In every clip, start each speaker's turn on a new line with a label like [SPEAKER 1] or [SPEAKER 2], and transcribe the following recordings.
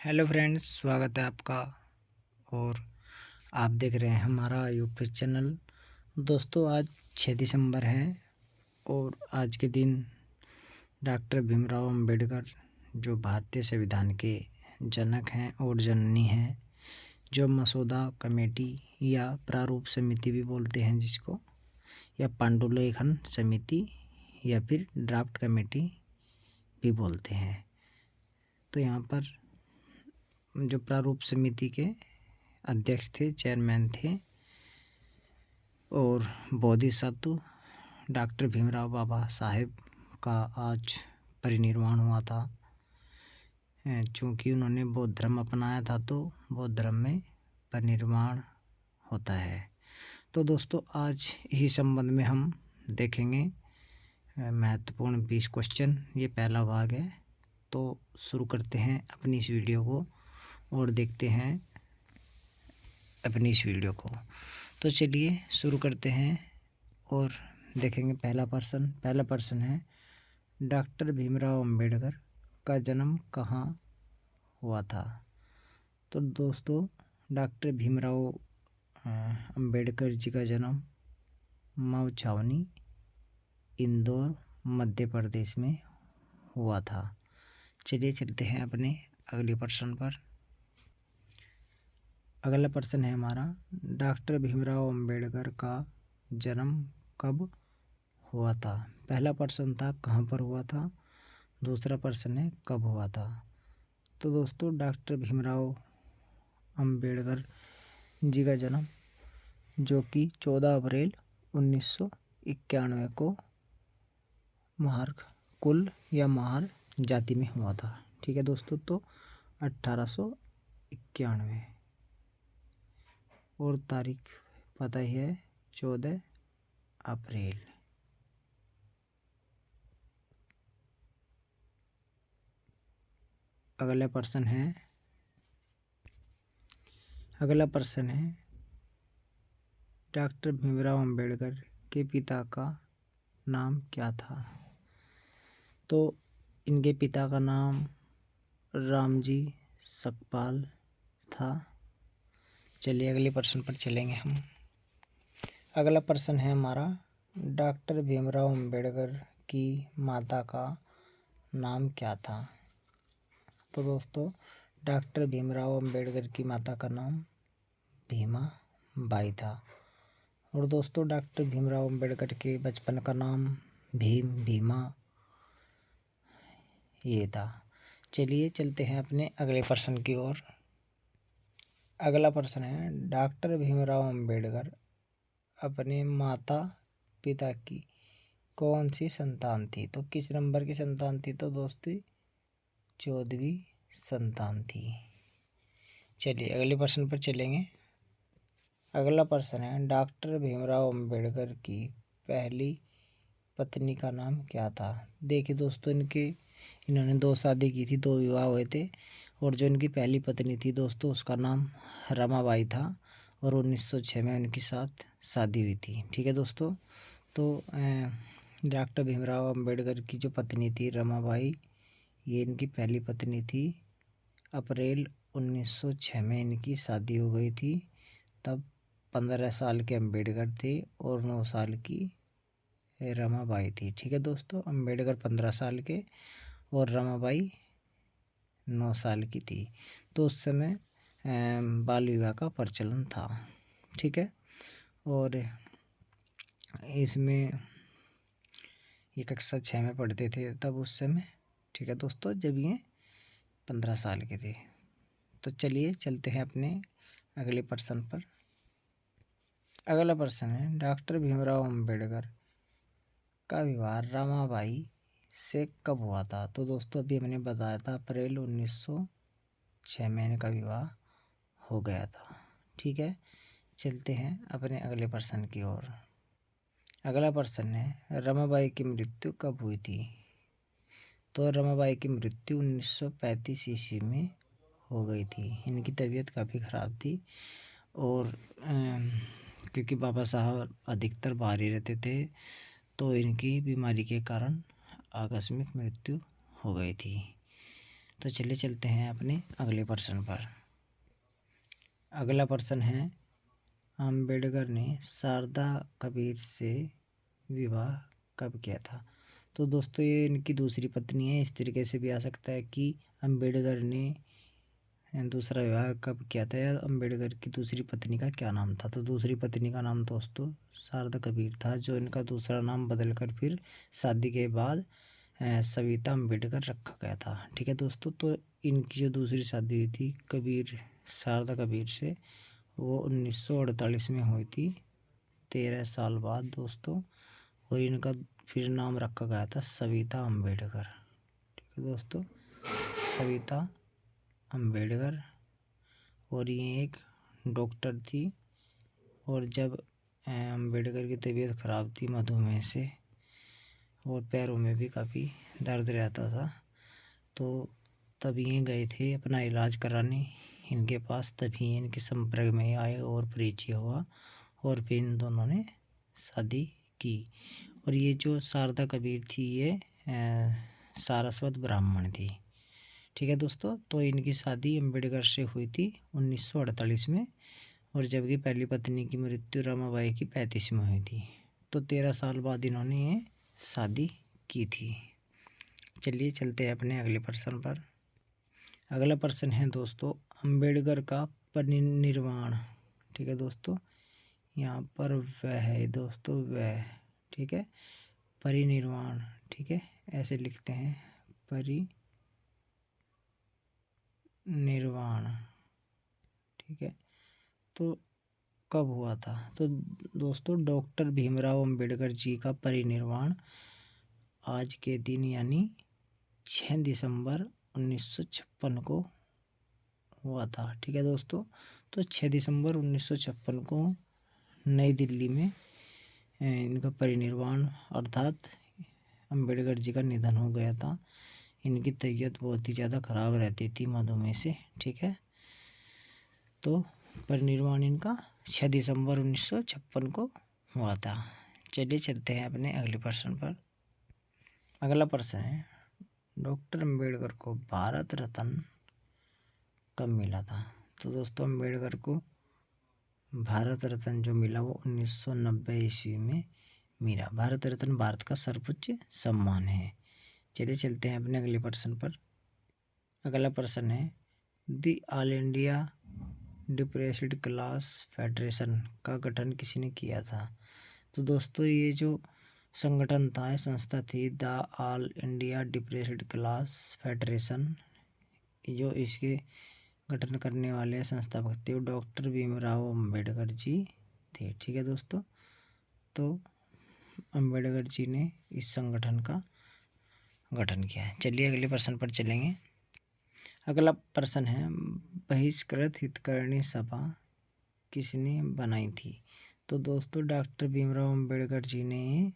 [SPEAKER 1] Hello friends, स्वागत है आपका। और आप देख रहे हैं हमारा यूट्यूब चैनल। दोस्तों, आज 6 दिसंबर है और आज के दिन डॉक्टर भीमराव अंबेडकर, जो भारतीय संविधान के जनक हैं और जननी हैं, जो मसौदा कमेटी या प्रारूप समिति भी बोलते हैं जिसको, या पांडुलेखन समिति या फिर ड्राफ्ट कमेटी भी बोलते हैं। तो यहाँ पर जो प्रारूप समिति के अध्यक्ष थे, चेयरमैन थे, और बोधिसत्व डॉक्टर भीमराव बाबा साहेब का आज परिनिर्वाण हुआ था। चूँकि उन्होंने बौद्ध धर्म अपनाया था तो बौद्ध धर्म में परिनिर्वाण होता है। तो दोस्तों, आज इसी संबंध में हम देखेंगे महत्वपूर्ण 20 क्वेश्चन। ये पहला भाग है। तो शुरू करते हैं अपनी इस वीडियो को और देखते हैं अपनी इस वीडियो को। तो चलिए शुरू करते हैं और देखेंगे पहला प्रश्न है, डॉक्टर भीमराव अंबेडकर का जन्म कहाँ हुआ था। तो दोस्तों, डॉक्टर भीमराव अंबेडकर जी का जन्म मऊ छावनी, इंदौर, मध्य प्रदेश में हुआ था। चलिए चलते हैं अपने अगले प्रश्न पर। अगला प्रश्न है हमारा, डॉक्टर भीमराव अंबेडकर का जन्म कब हुआ था। पहला प्रश्न था कहाँ पर हुआ था, दूसरा प्रश्न है कब हुआ था। तो दोस्तों, डॉक्टर भीमराव अंबेडकर जी का जन्म, जो कि 14 अप्रैल 1991 को महार कुल या महार जाति में हुआ था। ठीक है दोस्तों, तो 1891 और तारीख पता ही है, 14 अप्रैल। अगला प्रश्न है डॉक्टर भीमराव अंबेडकर के पिता का नाम क्या था। तो इनके पिता का नाम रामजी सकपाल था। चलिए अगले प्रश्न पर चलेंगे हम। अगला प्रश्न है हमारा, डॉक्टर भीमराव अंबेडकर की माता का नाम क्या था। तो दोस्तों, डॉक्टर भीमराव अंबेडकर की माता का नाम भीमा बाई था। और दोस्तों, डॉक्टर भीमराव अंबेडकर के बचपन का नाम भीमा ये था। चलिए चलते हैं अपने अगले प्रश्न की ओर। अगला प्रश्न है, डॉक्टर भीमराव अंबेडकर अपने माता पिता की कौन सी संतान थी। तो किस नंबर की संतान थी। तो दोस्तों, 14वीं संतान थी। चलिए अगले प्रश्न पर चलेंगे। अगला प्रश्न है, डॉक्टर भीमराव अंबेडकर की पहली पत्नी का नाम क्या था। देखिए दोस्तों, इन्होंने 2 शादी की थी, 2 विवाह हुए थे। और जो इनकी पहली पत्नी थी दोस्तों, उसका नाम रमाबाई था और 1906 में उनके साथ शादी हुई थी। ठीक है दोस्तों, तो डॉक्टर भीमराव अंबेडकर की जो पत्नी थी रमाबाई, ये इनकी पहली पत्नी थी। अप्रैल 1906 में इनकी शादी हो गई थी। तब 15 साल के अंबेडकर थे और 9 साल की रमाबाई थी। ठीक है दोस्तों, अंबेडकर 15 साल के और रमाबाई 9 साल की थी। तो उस समय बाल विवाह का प्रचलन था। ठीक है, और इसमें ये कक्षा 6 में पढ़ते थे तब उस समय। ठीक है दोस्तों, जब ये 15 साल के थे। तो चलिए चलते हैं अपने अगले प्रश्न पर। अगला प्रश्न है, डॉक्टर भीमराव अंबेडकर का विवाह रमाबाई से कब हुआ था। तो दोस्तों, अभी हमने बताया था अप्रैल 1906 में इनका विवाह हो गया था। ठीक है, चलते हैं अपने अगले प्रश्न की ओर। अगला प्रश्न है, रमाबाई की मृत्यु कब हुई थी। तो रमाबाई की मृत्यु 1935 ईस्वी में हो गई थी। इनकी तबीयत काफ़ी ख़राब थी और क्योंकि बाबा साहब अधिकतर बाहर ही रहते थे, तो इनकी बीमारी के कारण आकस्मिक मृत्यु हो गई थी। तो चलिए चलते हैं अपने अगले प्रश्न पर। अगला प्रश्न है, अम्बेडकर ने शारदा कबीर से विवाह कब किया था? तो दोस्तों ये इनकी दूसरी पत्नी है। इस तरीके से भी आ सकता है कि अम्बेडकर ने दूसरा विवाह कब किया था, या अम्बेडकर की दूसरी पत्नी का क्या नाम था। तो दूसरी पत्नी का नाम दोस्तों शारदा कबीर था, जो इनका दूसरा नाम बदलकर फिर शादी के बाद सविता अम्बेडकर रखा गया था। ठीक है दोस्तों, तो इनकी जो दूसरी शादी हुई थी कबीर शारदा कबीर से, वो 1948 में हुई थी, 13 साल बाद दोस्तों। और इनका फिर नाम रखा गया था सविता अम्बेडकर। ठीक है दोस्तों, सविता अम्बेडकर। और ये एक डॉक्टर थी, और जब अम्बेडकर की तबीयत ख़राब थी मधुमेह से, और पैरों में भी काफ़ी दर्द रहता था, तो तभी ये गए थे अपना इलाज कराने इनके पास। तभी इनके संपर्क में आए और परिचय हुआ, और फिर इन दोनों ने शादी की। और ये जो शारदा कबीर थी ये सारस्वत ब्राह्मण थी। ठीक है दोस्तों, तो इनकी शादी अम्बेडकर से हुई थी 1948 में, और जबकि पहली पत्नी की मृत्यु रमाबाई की 35 में हुई थी। तो 13 साल बाद इन्होंने ये शादी की थी। चलिए चलते हैं अपने अगले प्रश्न पर। अगला प्रश्न है दोस्तों, अम्बेडकर का परिनिर्वाण। ठीक है दोस्तों, यहाँ पर वह है दोस्तों, वह। ठीक है, परिनिर्वाण। ठीक है, ऐसे लिखते हैं, परिनिर्वाण। ठीक है, तो कब हुआ था? तो दोस्तों डॉक्टर भीमराव अम्बेडकर जी का परिनिर्वाण आज के दिन यानी 6 दिसंबर 1956 को हुआ था। ठीक है दोस्तों, तो 6 दिसंबर 1956 को नई दिल्ली में इनका परिनिर्वाण अर्थात अम्बेडकर जी का निधन हो गया था। इनकी तबीयत बहुत ही ज़्यादा ख़राब रहती थी मधुमेह से। ठीक है, तो परिनिर्वाण इनका 6 दिसंबर 1956 को हुआ था। चलिए चलते हैं अपने अगले प्रश्न पर। अगला प्रश्न है, डॉक्टर अम्बेडकर को भारत रत्न कब मिला था? तो दोस्तों अम्बेडकर को भारत रत्न जो मिला वो 1990 ईस्वी में मिला। भारत रत्न भारत का सर्वोच्च सम्मान है। चलिए चलते हैं अपने अगले प्रश्न पर। अगला प्रश्न है, the all India depressed class federation का गठन किसने किया था? तो दोस्तों ये जो संगठन था, संस्था थी the all India depressed class federation, जो इसके गठन करने वाले संस्थापक थे वो डॉक्टर भीमराव अम्बेडकर जी थे। ठीक है दोस्तों, तो अम्बेडकर जी ने इस संगठन का गठन किया है। चलिए अगले प्रश्न पर चलेंगे। अगला प्रश्न है, बहिष्कृत हितग्राही सभा किसने बनाई थी? तो दोस्तों डॉक्टर भीमराव अम्बेडकर जी ने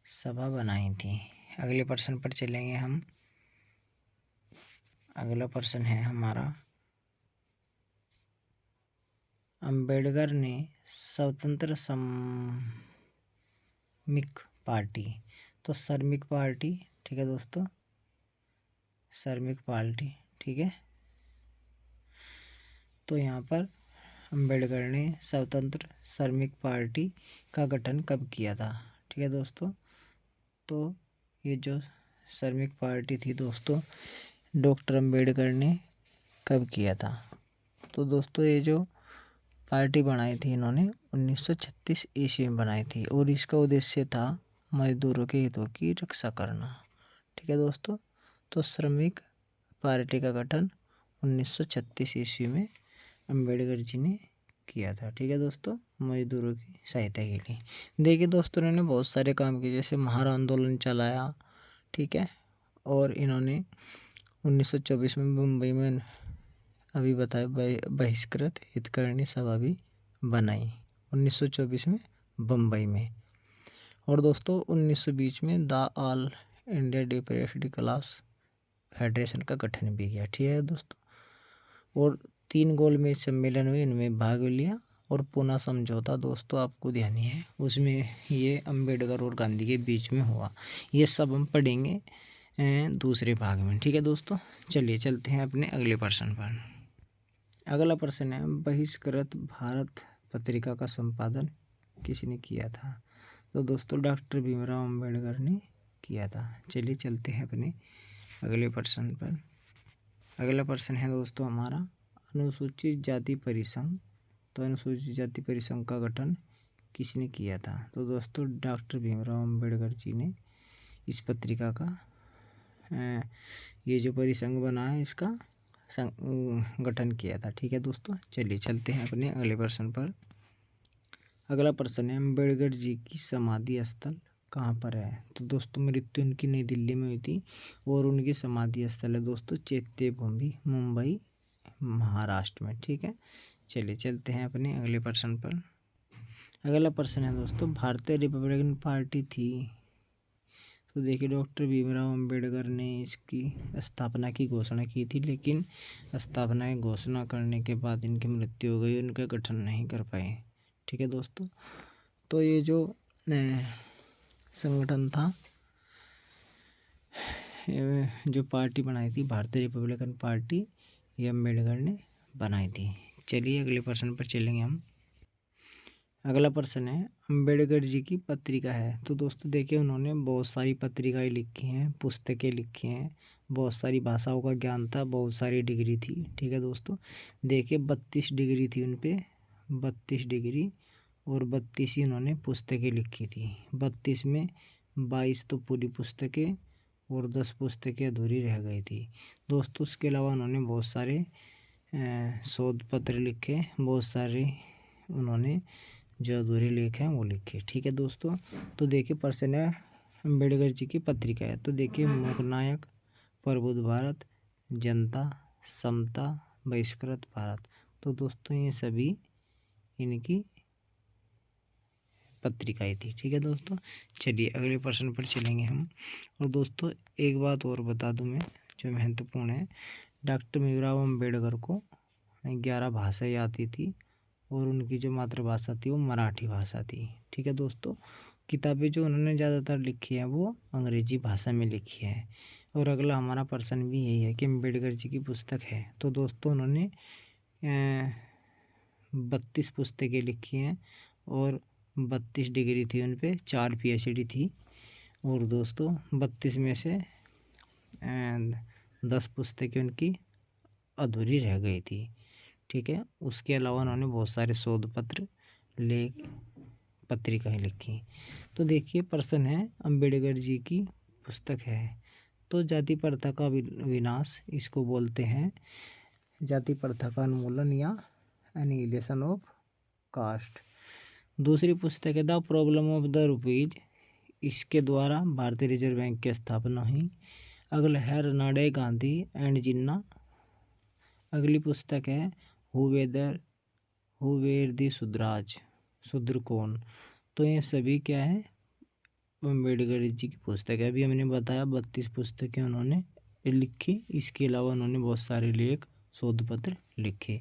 [SPEAKER 1] सभा बनाई थी। अगले प्रश्न पर चलेंगे हम। अगला प्रश्न है हमारा, अम्बेडकर ने स्वतंत्र श्रमिक पार्टी, तो श्रमिक पार्टी, ठीक है दोस्तों, श्रमिक पार्टी, ठीक है, तो यहाँ पर अम्बेडकर ने स्वतंत्र श्रमिक पार्टी का गठन कब किया था? ठीक है दोस्तों, तो ये जो श्रमिक पार्टी थी दोस्तों डॉक्टर अम्बेडकर ने कब किया था? तो दोस्तों ये जो पार्टी बनाई थी इन्होंने 1936 ईस्वी में बनाई थी, और इसका उद्देश्य था मजदूरों के हितों की रक्षा करना। ठीक है दोस्तों, तो श्रमिक पार्टी का गठन 1936 ईस्वी में अम्बेडकर जी ने किया था। ठीक है दोस्तों, मजदूरों की सहायता के लिए। देखिए दोस्तों इन्होंने बहुत सारे काम किए, जैसे महार आंदोलन चलाया। ठीक है, और इन्होंने 1924 में मुंबई में अभी बताया बहिष्कृत हितग्राही सभा भी बनाई 1924 में बम्बई में। और दोस्तों 1920 में the all India depressed class federation का गठन भी किया। ठीक है दोस्तों, और 3 गोलमेज सम्मेलन में इनमें भाग लिया, और पूना समझौता दोस्तों आपको ध्यान है, उसमें ये अम्बेडकर और गांधी के बीच में हुआ। ये सब हम पढ़ेंगे दूसरे भाग में। ठीक है दोस्तों, चलिए चलते हैं अपने अगले प्रश्न पर। अगला प्रश्न है, बहिष्कृत भारत पत्रिका का संपादन किसने किया था? तो दोस्तों डॉक्टर भीमराव अम्बेडकर ने किया था। चलिए चलते हैं अपने अगले प्रश्न पर। अगला प्रश्न है दोस्तों हमारा, अनुसूचित जाति परिसंघ। तो अनुसूचित जाति परिसंघ का गठन किसने किया था? तो दोस्तों डॉक्टर भीमराव अम्बेडकर जी ने इस पत्रिका का ये जो परिसंघ बना है इसका गठन किया था। ठीक है दोस्तों, चलिए चलते हैं अपने अगले प्रश्न पर। अगला प्रश्न है, अम्बेडकर जी की समाधि स्थल कहाँ पर है? तो दोस्तों मृत्यु उनकी नई दिल्ली में हुई थी और उनकी समाधि स्थल है दोस्तों चैत्य भूमि, मुंबई, महाराष्ट्र में। ठीक है, चलिए चलते हैं अपने अगले प्रश्न पर। अगला प्रश्न है दोस्तों, भारतीय रिपब्लिकन पार्टी थी। तो देखिए डॉक्टर भीमराव अम्बेडकर ने इसकी स्थापना की घोषणा की थी, लेकिन स्थापना की घोषणा करने के बाद इनकी मृत्यु हो गई, उनका गठन नहीं कर पाए। ठीक है दोस्तों, तो ये जो संगठन था, जो पार्टी बनाई थी भारतीय रिपब्लिकन पार्टी, ये अम्बेडकर ने बनाई थी। चलिए अगले प्रश्न पर चलेंगे हम। अगला प्रश्न है, अम्बेडकर जी की पत्रिका है। तो दोस्तों देखिए उन्होंने बहुत सारी पत्रिकाएं लिखी हैं, पुस्तकें लिखी हैं, बहुत सारी भाषाओं का ज्ञान था, बहुत सारी डिग्री थी। ठीक है दोस्तों, देखिए 32 डिग्री थी उन पे, 32 डिग्री, और 32 ही उन्होंने पुस्तकें लिखी थी। 32 में 22 तो पूरी पुस्तकें और 10 पुस्तकें अधूरी रह गई थी दोस्तों। उसके अलावा उन्होंने बहुत सारे शोध पत्र लिखे, बहुत सारे उन्होंने जो अधूरे लेख हैं वो लिखे। ठीक है दोस्तों, तो देखिए प्रश्न है, अम्बेडकर जी की पत्रिका है। तो देखिए मूकनायक, प्रबुद्ध भारत, जनता, समता, बहिष्कृत भारत। तो दोस्तों ये सभी इनकी पत्रिकाएं थी। ठीक है दोस्तों, चलिए अगले प्रश्न पर चलेंगे हम। और दोस्तों एक बात और बता दूं मैं, जो महत्वपूर्ण है, डॉक्टर भीमराव अम्बेडकर को 11 भाषाएं आती थी और उनकी जो मातृभाषा थी वो मराठी भाषा थी। ठीक है दोस्तों, किताबें जो उन्होंने ज़्यादातर लिखी हैं वो अंग्रेजी भाषा में लिखी है। और अगला हमारा प्रश्न भी यही है कि अम्बेडकर जी की पुस्तक है। तो दोस्तों उन्होंने 32 पुस्तकें लिखी हैं और 32 डिग्री थी उन पर, 4 PhD थी। और दोस्तों 32 में से 10 पुस्तकें उनकी अधूरी रह गई थी। ठीक है, उसके अलावा उन्होंने बहुत सारे शोध पत्र, लेख, पत्रिकाएं लिखी। तो देखिए प्रश्न है, अम्बेडकर जी की पुस्तक है। तो जाति प्रथा का विनाश इसको बोलते हैं, जाति प्रथा का उन्मूलन या एनिहिलेशन ऑफ कास्ट। दूसरी पुस्तक है the problem of the rupees, इसके द्वारा भारतीय रिजर्व बैंक की स्थापना हुई। अगला है रनाडे गांधी एंड जिन्ना। अगली पुस्तक है हु वेर दी शूद्राज, शूद्र कौन। तो ये सभी क्या है, अम्बेडकर जी की पुस्तक है। अभी हमने बताया 32 पुस्तकें उन्होंने लिखी, इसके अलावा उन्होंने बहुत सारे लेख, शोध पत्र लिखे।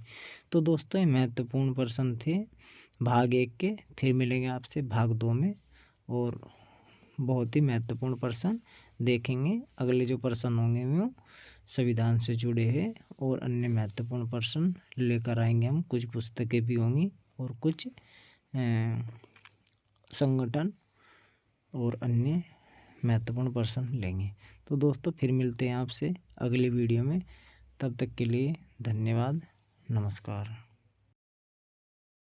[SPEAKER 1] तो दोस्तों ये महत्वपूर्ण प्रश्न थे भाग 1 के। फिर मिलेंगे आपसे भाग 2 में और बहुत ही महत्वपूर्ण प्रश्न देखेंगे। अगले जो प्रश्न होंगे वो संविधान से जुड़े हैं और अन्य महत्वपूर्ण प्रश्न लेकर आएंगे हम। कुछ पुस्तकें भी होंगी और कुछ संगठन और अन्य महत्वपूर्ण प्रश्न लेंगे। तो दोस्तों फिर मिलते हैं आपसे अगले वीडियो में, तब तक के लिए धन्यवाद, नमस्कार।